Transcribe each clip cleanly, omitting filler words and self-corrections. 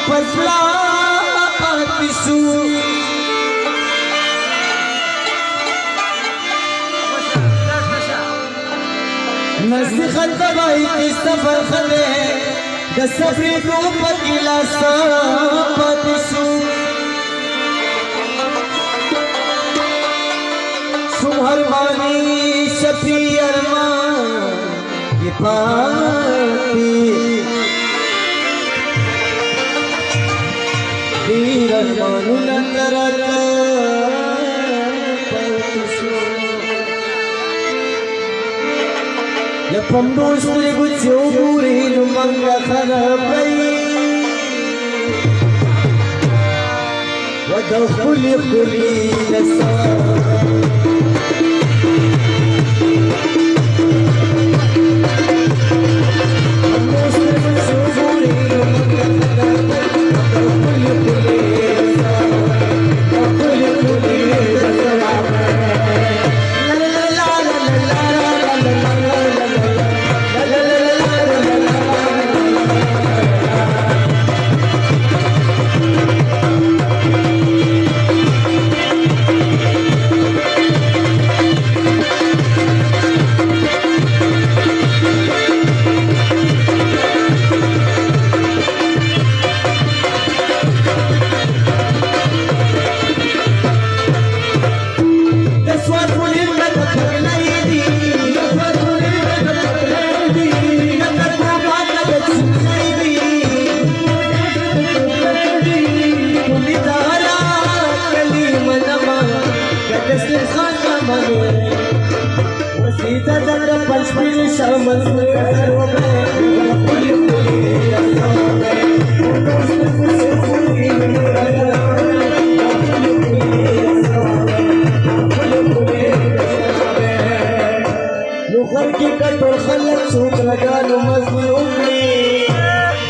فضلا پاتشو نسل خلطبائی کی سفر خلے د سفری دو پکیلا سا پاتشو سمہر بانی شفی ارمان یہ پاتی دیر ارمانو نندرتا پاتشو یا پمبوس تلی گچو گوری نمانگا خرابی ودو خلی خلی لسا सीता जगह पंचमी शामल नुखर की कटोर खलक सूख लगा लो मजलूम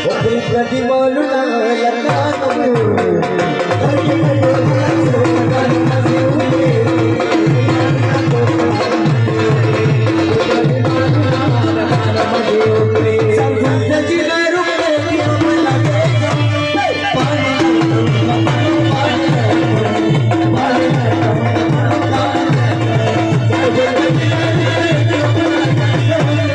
वो खुद नदी मालूम लगा